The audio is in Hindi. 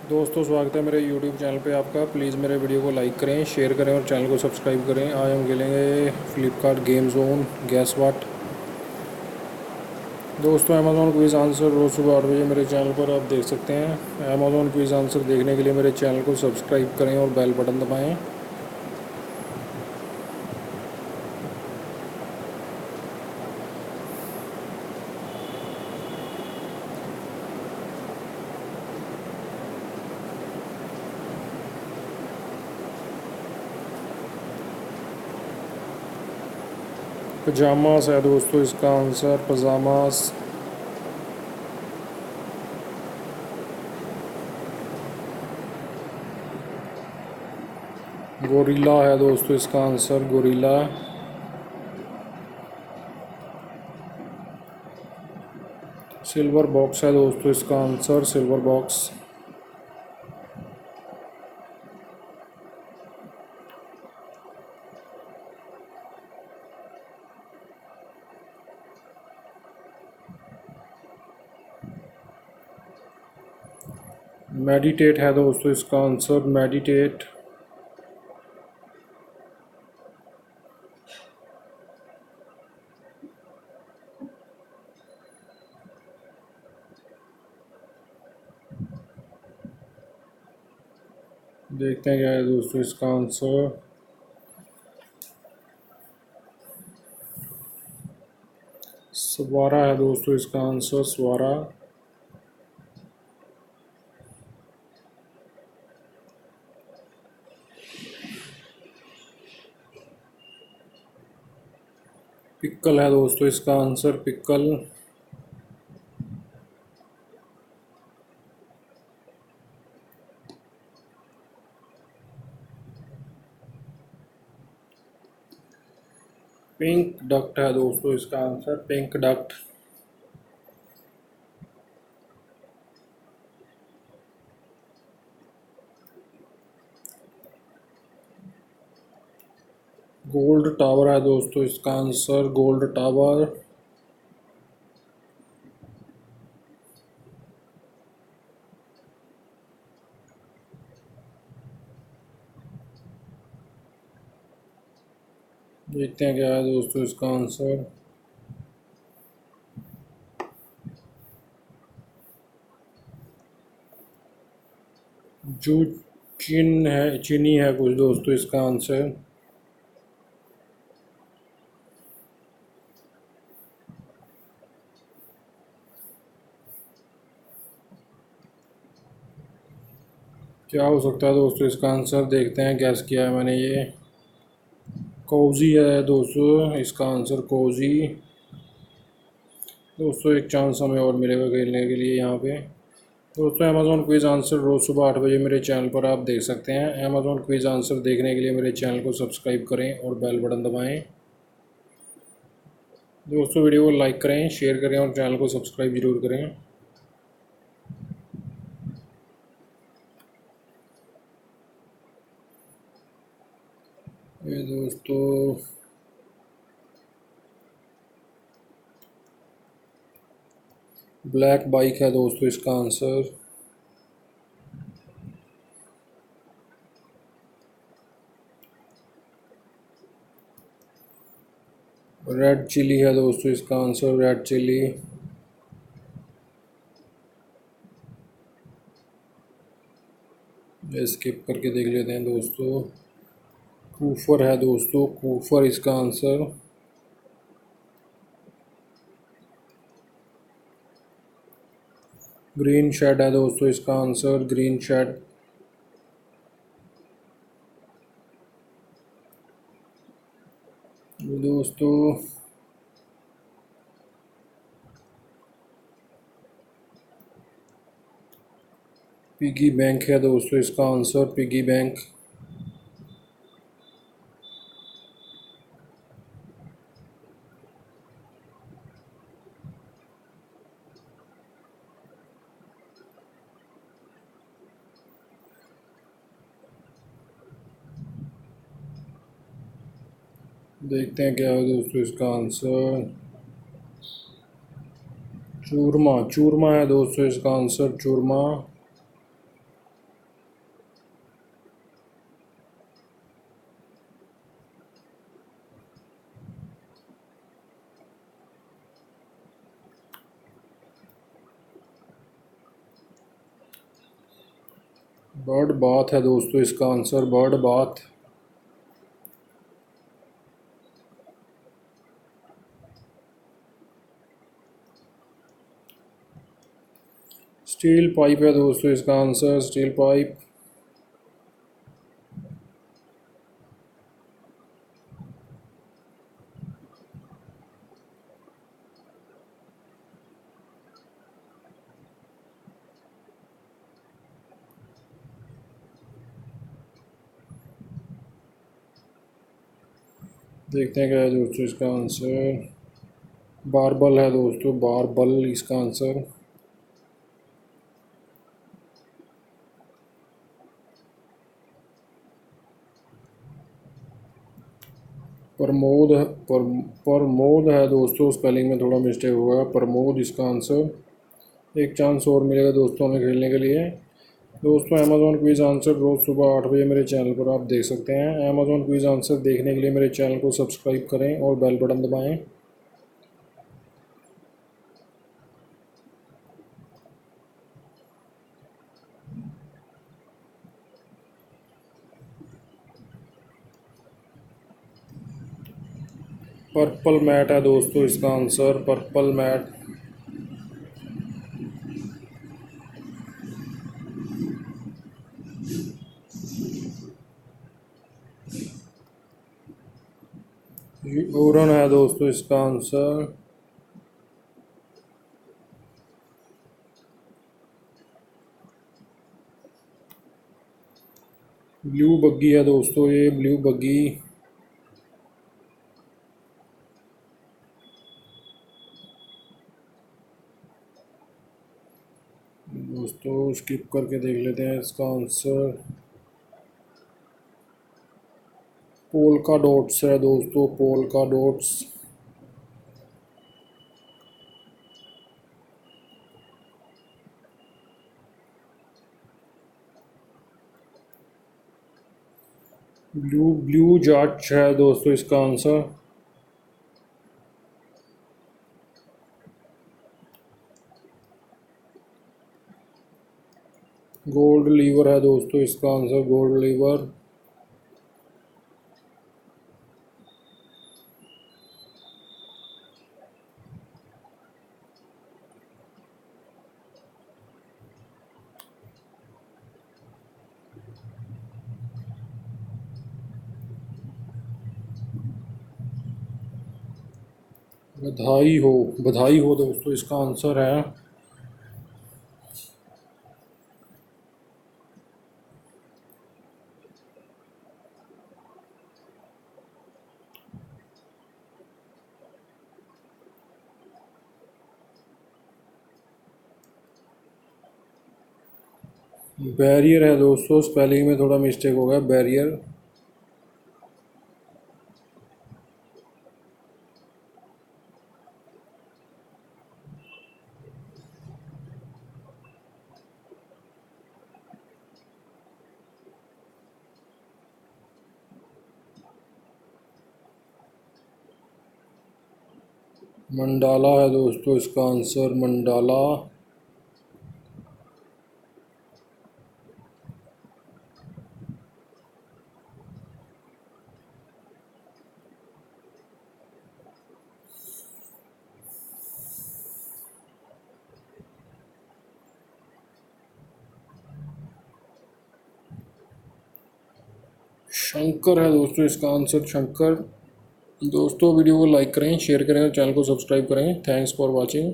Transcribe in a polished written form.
दोस्तों स्वागत है मेरे YouTube चैनल पे आपका। प्लीज़ मेरे वीडियो को लाइक करें, शेयर करें और चैनल को सब्सक्राइब करें। आज हम खेलेंगे फ्लिपकार्ट गेम जोन गैस वाट। दोस्तों अमेज़ॉन क्विज़ आंसर रोज़ सुबह 8 बजे मेरे चैनल पर आप देख सकते हैं। अमेज़ॉन क्विज़ आंसर देखने के लिए मेरे चैनल को सब्सक्राइब करें और बेल बटन दबाएँ। पजामास है दोस्तों इसका आंसर, पजामास। गोरिल्ला है दोस्तों इसका आंसर, गोरिल्ला। सिल्वर बॉक्स है दोस्तों इसका आंसर, सिल्वर बॉक्स। मेडिटेट है दोस्तों इसका आंसर, मेडिटेट। देखते हैं क्या है दोस्तों इसका आंसर। सवारा है दोस्तों इसका आंसर, सवारा। पिक्कल है दोस्तों इसका आंसर, पिक्कल। पिंक डक्ट है दोस्तों इसका answer, pink duct. Gold tower है दोस्तों इसका आंसर, गोल्ड टावर। देखते हैं क्या है दोस्तों इसका आंसर। जो चीनी है कुछ दोस्तों इसका आंसर। क्या हो सकता है दोस्तों इसका आंसर, देखते हैं। गैस किया है मैंने ये। कोजी है दोस्तों इसका आंसर, कोजी। दोस्तों एक चांस हमें और मिलेगा खेलने के लिए यहाँ पे। दोस्तों अमेज़ॉन क्विज़ आंसर रोज़ सुबह 8 बजे मेरे चैनल पर आप देख सकते हैं। अमेज़ॉन क्विज़ आंसर देखने के लिए मेरे चैनल को सब्सक्राइब करें और बेल बटन दबाएं। दोस्तों वीडियो को लाइक करें, शेयर करें और चैनल को सब्सक्राइब ज़रूर करें। ये दोस्तों ब्लैक बाइक है दोस्तों इसका आंसर। रेड चिली है दोस्तों इसका आंसर, रेड चिली। ये स्किप करके देख लेते हैं दोस्तों। कूफर है दोस्तों, कूफर इसका आंसर। ग्रीन शेड है दोस्तों इसका आंसर, ग्रीन शेड। दोस्तों पिगी बैंक है दोस्तों इसका आंसर, पिगी बैंक। देखते हैं क्या है दोस्तों इसका आंसर। चूरमा, चूरमा है दोस्तों इसका आंसर, चूरमा। बर्ड बाथ है दोस्तों इसका answer, bird bath. Steel pipe है दोस्तों इसका आंसर, स्टील पाइप। देखते हैं क्या है दोस्तों इसका आंसर। बारबल है दोस्तों, बारबल इसका आंसर। प्रमोद प्रमोद है दोस्तों, स्पेलिंग में थोड़ा मिस्टेक हुआ है, प्रमोद इसका आंसर। एक चांस और मिलेगा दोस्तों हमें खेलने के लिए। दोस्तों अमेज़ॉन क्विज़ आंसर रोज़ सुबह 8 बजे मेरे चैनल पर आप देख सकते हैं। अमेज़ॉन क्विज़ आंसर देखने के लिए मेरे चैनल को सब्सक्राइब करें और बेल बटन दबाएं। पर्पल मैट है दोस्तों इसका आंसर, पर्पल मैट। ओरन है दोस्तों इसका आंसर। ब्लू बग्गी है दोस्तों, ये ब्लू बग्गी। दोस्तों स्किप करके देख लेते हैं इसका आंसर। पोल्का डॉट्स है दोस्तों, polka dots. Blue blue Jat है दोस्तों इसका आंसर। गोल्ड लीवर है दोस्तों इसका आंसर, गोल्ड लीवर। बधाई हो, बधाई हो दोस्तों इसका आंसर है। बैरियर है दोस्तों, स्पेलिंग में थोड़ा मिस्टेक हो गया, बैरियर। मंडाला है दोस्तों इसका आंसर, मंडाला। शंकर है दोस्तों इसका आंसर, शंकर। दोस्तों वीडियो को लाइक करें, शेयर करें और चैनल को सब्सक्राइब करें। Thanks for watching.